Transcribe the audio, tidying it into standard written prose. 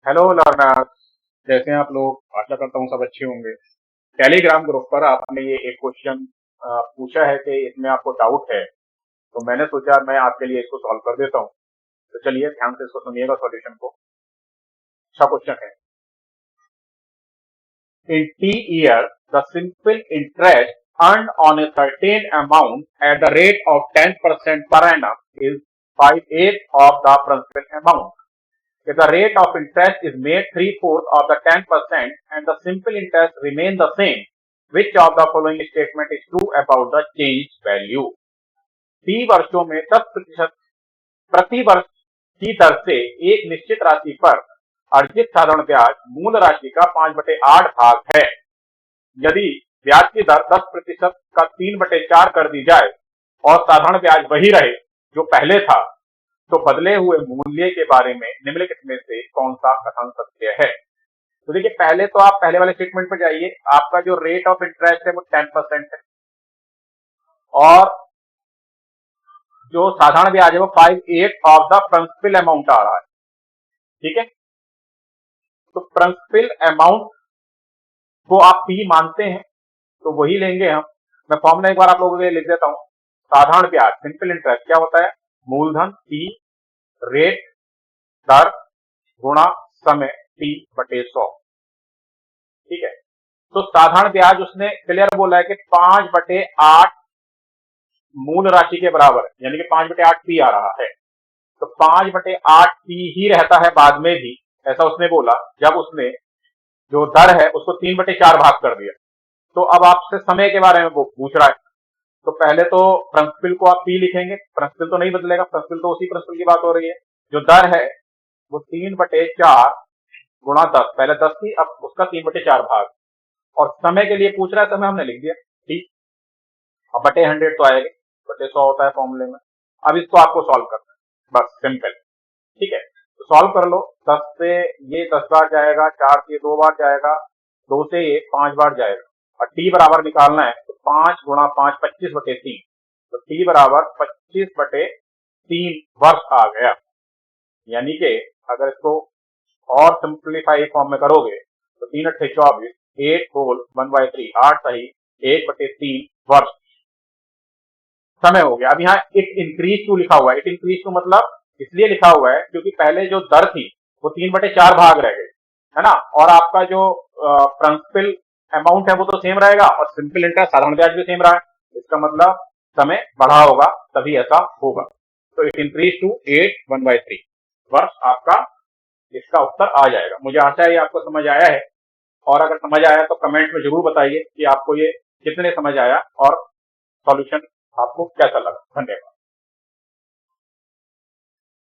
Hello learners, जैसे हैं आप लोग? आशा करता हूँ सब अच्छे होंगे। टेलीग्राम ग्रुप पर आपने ये एक क्वेश्चन पूछा है कि इसमें आपको डाउट है, तो मैंने सोचा मैं आपके लिए इसको सॉल्व कर देता हूँ। तो चलिए ध्यान से इसको सुनिएगा सॉल्यूशन को। अच्छा क्वेश्चन है। In T-year, the simple interest earned on a certain amount at the rate of 10% per annum is 5/8 of the principal amount. If the rate of interest is made 3/4 of the 10% and the simple interest remains the same, which of the following statement is true about the change value? 3 वर्षों में 10% प्रति वर्ष की दर से एक निश्चित राशि पर अर्जित साधारण ब्याज मूल राशि का 5/8 भाग है। यदि ब्याज की दर 10% का 3/4 कर दी जाए और साधारण ब्याज वही रहे जो पहले था, तो बदले हुए मूल्य के बारे में निम्नलिखित में से कौन सा कथन सत्य है? तो देखिए, पहले तो आप पहले वाले स्टेटमेंट पर जाइए। आपका जो रेट ऑफ इंटरेस्ट है वो 10% है और जो साधारण ब्याज है वो 5/8 ऑफ द प्रिंसिपल अमाउंट आ रहा है। ठीक है, तो प्रिंसिपल अमाउंट को आप पी मानते हैं तो वही लेंगे हम। मैं फॉर्मूला एक बार आप लोगों के लिए लिख देता हूं। साधारण ब्याज सिंपल इंटरेस्ट क्या होता है? मूलधन पी रेट दर गुणा समय T/100। ठीक है, तो साधारण ब्याज उसने क्लियर बोला है कि 5/8 मूल राशि के बराबर है, यानी कि 5/8 पी आ रहा है। तो 5/8 पी ही रहता है बाद में भी, ऐसा उसने बोला जब उसने जो दर है उसको 3/4 भाग कर दिया। तो अब आपसे समय के बारे में वो पूछ रहा है, तो पहले तो प्रिंसिपल को आप पी लिखेंगे। प्रिंसिपल तो नहीं बदलेगा, प्रिंसिपल तो उसी प्रिंसिपल की बात हो रही है। जो दर है वो 3/4 गुणा 10, पहले 10 थी, अब उसका 3/4 भाग। और समय के लिए पूछ रहा है, समय हमने लिख दिया। ठीक, अब बटे 100 तो आएगा, बटे 100 होता है फॉर्मूले में। अब इसको आपको सॉल्व करना है, बस सिंपल। ठीक है, तो सॉल्व कर लो। 10 से ये 10 बार जाएगा, 4 से 2 बार जाएगा, 2 से ये 5 बार जाएगा और टी बराबर निकालना है तो 5 गुणा 5 25/3। तो टी बराबर 25/3 वर्ष आ गया। यानी कि अगर इसको और सिंप्लीफाई फॉर्म में करोगे तो 3 8 24, 8 होल 1/3, 8 सही 1/3 वर्ष समय हो गया। अब यहाँ इट इंक्रीज टू लिखा हुआ है। इट इंक्रीज टू मतलब इसलिए लिखा हुआ है क्योंकि पहले जो दर थी वो 3/4 भाग रह गए, है ना। और आपका जो प्रिंसिपल अमाउंट है वो तो सेम रहेगा और सिंपल इंटरेस्ट साधारण ब्याज भी सेम रहा है। इसका मतलब समय बढ़ा होगा, तभी ऐसा होगा। तो इट इंक्रीज टू 8/1/3 वर्ष आपका इसका उत्तर आ जाएगा। मुझे आशा है ये आपको समझ आया है, और अगर समझ आया तो कमेंट में जरूर बताइए कि आपको ये कितने समझ आया और सॉल्यूशन आपको कैसा लगा। धन्यवाद।